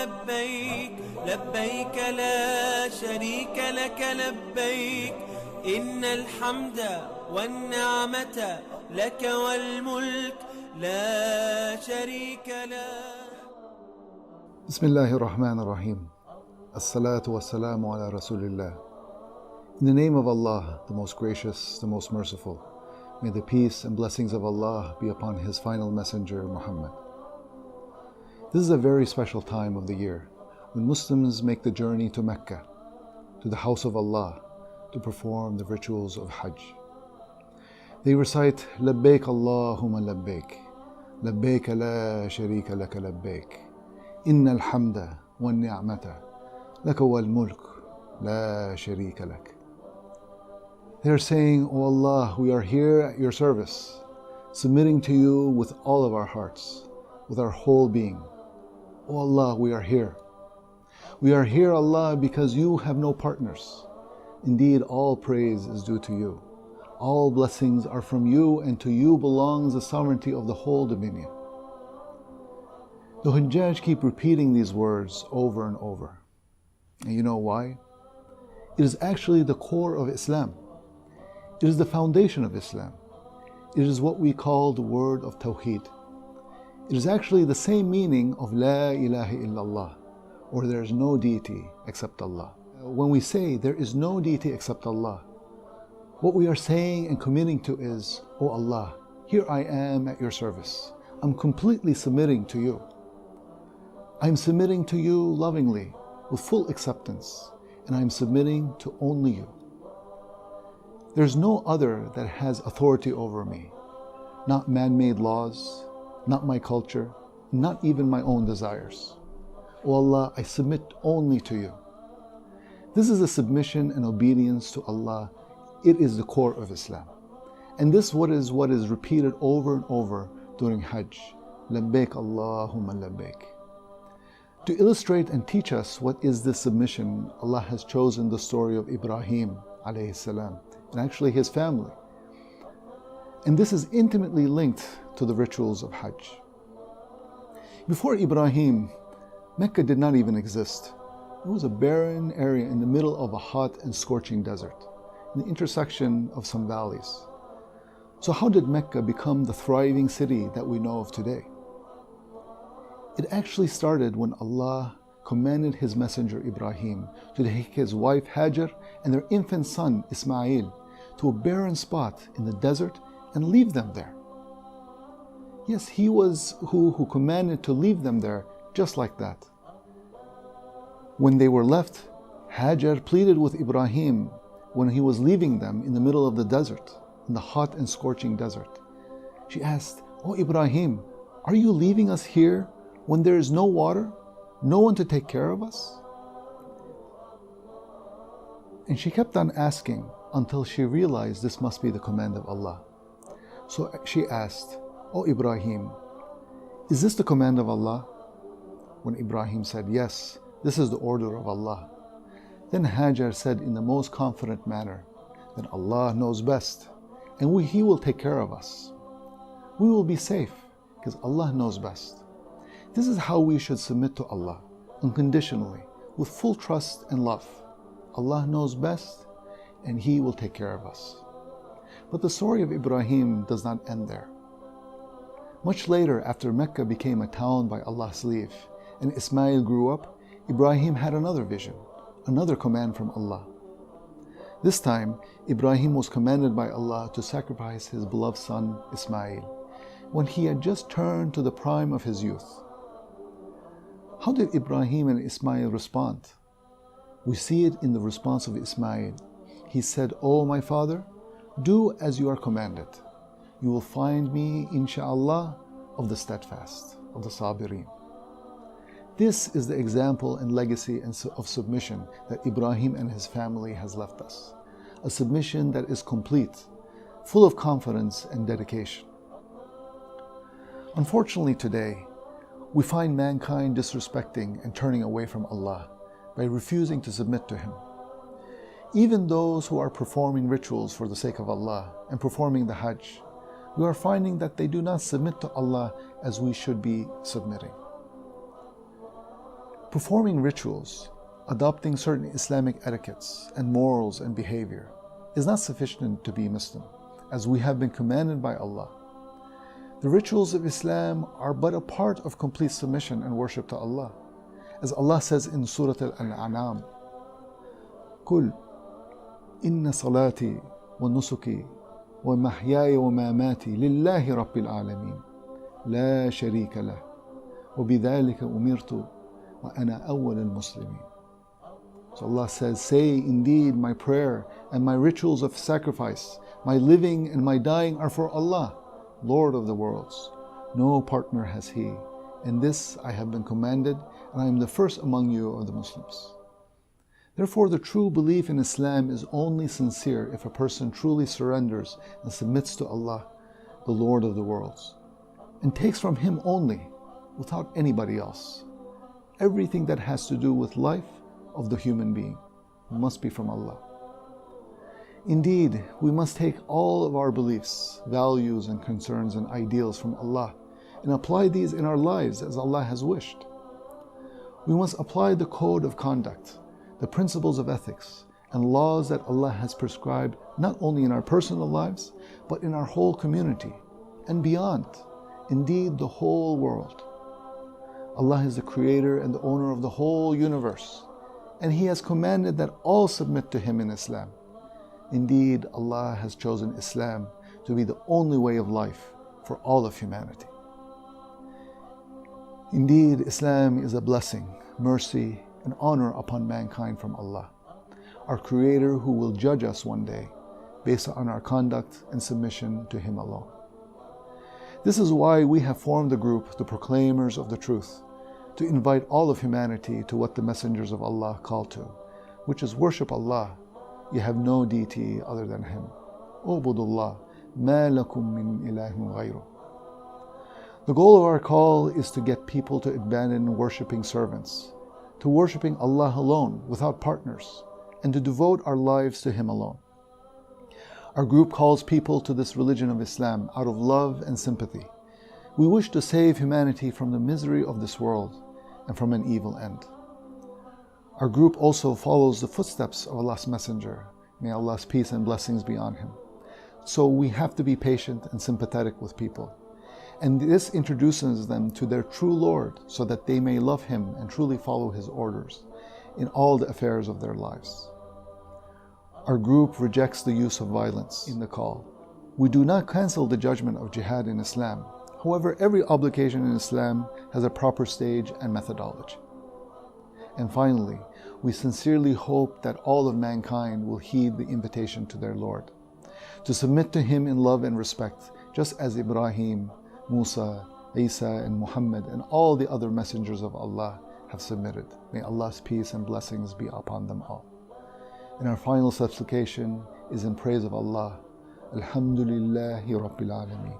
لبيك لبيك لا شريك لك لبيك إن الحمد والنعمة لك والملك لا شريك لك. بسم الله الرحمن الرحيم. الصلاة والسلام على رسول الله. In the name of Allah, the most gracious, the most merciful, may the peace and blessings of Allah be upon His final messenger, Muhammad. This is a very special time of the year when Muslims make the journey to Mecca, to the house of Allah, to perform the rituals of Hajj. They recite, Labbayk Allahuma Labbayk, Labbayk la sharika laka Labbayk, Inna al-hamda wa ni'mata laka wal mulk la sharika lak. They are saying, O Allah, we are here at your service, submitting to you with all of our hearts, with our whole being. O Allah, we are here. We are here, Allah, because you have no partners. Indeed, all praise is due to you. All blessings are from you, and to you belongs the sovereignty of the whole dominion. The Hujaj keep repeating these words over and over. And you know why? It is actually the core of Islam. It is the foundation of Islam. It is what we call the word of Tawheed. It is actually the same meaning of La ilaha illallah, or there is no deity except Allah. When we say there is no deity except Allah, what we are saying and committing to is, O Allah, here I am at your service. I'm completely submitting to you. I'm submitting to you lovingly, with full acceptance, and I'm submitting to only you. There's no other that has authority over me, not man-made laws, not my culture, not even my own desires. O Allah, I submit only to you. This is a submission and obedience to Allah. It is the core of Islam. And this what is repeated over and over during Hajj. Labbayk Allahuma Labbayk. To illustrate and teach us what is this submission, Allah has chosen the story of Ibrahim alayhi salam, and actually his family. And this is intimately linked to the rituals of Hajj. Before Ibrahim, Mecca did not even exist. It was a barren area in the middle of a hot and scorching desert, in the intersection of some valleys. So how did Mecca become the thriving city that we know of today? It actually started when Allah commanded His messenger Ibrahim to take his wife Hajar and their infant son Ismail to a barren spot in the desert and leave them there. Yes, He was who commanded to leave them there just like that. When they were left, Hajar pleaded with Ibrahim when he was leaving them in the middle of the desert, in the hot and scorching desert. She asked, O Ibrahim, are you leaving us here when there is no water, no one to take care of us? And she kept on asking until she realized this must be the command of Allah. So she asked, O Ibrahim, is this the command of Allah? When Ibrahim said, yes, this is the order of Allah. Then Hajar said in the most confident manner, then Allah knows best, and He will take care of us. We will be safe because Allah knows best. This is how we should submit to Allah, unconditionally, with full trust and love. Allah knows best, and He will take care of us. But the story of Ibrahim does not end there. Much later, after Mecca became a town by Allah's leave, and Ismail grew up, Ibrahim had another vision, another command from Allah. This time, Ibrahim was commanded by Allah to sacrifice his beloved son Ismail, when he had just turned to the prime of his youth. How did Ibrahim and Ismail respond? We see it in the response of Ismail. He said, O my father, do as you are commanded. You will find me, insha'Allah, of the steadfast, of the sabirin. This is the example and legacy of submission that Ibrahim and his family has left us. A submission that is complete, full of confidence and dedication. Unfortunately today, we find mankind disrespecting and turning away from Allah by refusing to submit to Him. Even those who are performing rituals for the sake of Allah and performing the Hajj, we are finding that they do not submit to Allah as we should be submitting. Performing rituals, adopting certain Islamic etiquettes and morals and behavior is not sufficient to be Muslim, as we have been commanded by Allah. The rituals of Islam are but a part of complete submission and worship to Allah. As Allah says in Surah Al-An'am, قُلْ إِنَّ صَلَاتِي وَنُسُكِي وَمَحْيَايَ وَمَمَاتِي لِلَّهِ رَبِّ الْعَالَمِينَ لَا شَرِيكَ لَهُ وَبِذَلِكَ أُمِرْتُ وَأَنَا أَوَّلُ الْمُسْلِمِينَ. So Allah says, say, indeed, my prayer and my rituals of sacrifice, my living and my dying are for Allah, Lord of the worlds. No partner has He. In this I have been commanded, and I am the first among you of the Muslims. Therefore, the true belief in Islam is only sincere if a person truly surrenders and submits to Allah, the Lord of the worlds, and takes from Him only, without anybody else. Everything that has to do with life of the human being must be from Allah. Indeed, we must take all of our beliefs, values and concerns and ideals from Allah and apply these in our lives as Allah has wished. We must apply the code of conduct, the principles of ethics, and laws that Allah has prescribed not only in our personal lives, but in our whole community and beyond, indeed the whole world. Allah is the creator and the owner of the whole universe, and He has commanded that all submit to Him in Islam. Indeed, Allah has chosen Islam to be the only way of life for all of humanity. Indeed, Islam is a blessing, mercy, and honor upon mankind from Allah, our Creator, who will judge us one day based on our conduct and submission to Him alone. This is why we have formed the group, the Proclaimers of the Truth, to invite all of humanity to what the messengers of Allah call to, which is worship Allah. You have no deity other than Him. Ubudullah, ma lakum min ilahun ghayruh. The goal of our call is to get people to abandon worshipping servants, to worshipping Allah alone without partners, and to devote our lives to Him alone. Our group calls people to this religion of Islam out of love and sympathy. We wish to save humanity from the misery of this world and from an evil end. Our group also follows the footsteps of Allah's Messenger. May Allah's peace and blessings be on him. So we have to be patient and sympathetic with people. And this introduces them to their true Lord so that they may love Him and truly follow His orders in all the affairs of their lives. Our group rejects the use of violence in the call. We do not cancel the judgment of jihad in Islam. However, every obligation in Islam has a proper stage and methodology. And finally, we sincerely hope that all of mankind will heed the invitation to their Lord, to submit to Him in love and respect, just as Ibrahim, Musa, Isa, and Muhammad, and all the other messengers of Allah have submitted. May Allah's peace and blessings be upon them all. And our final supplication is in praise of Allah. Alhamdulillahi Rabbil Alameen.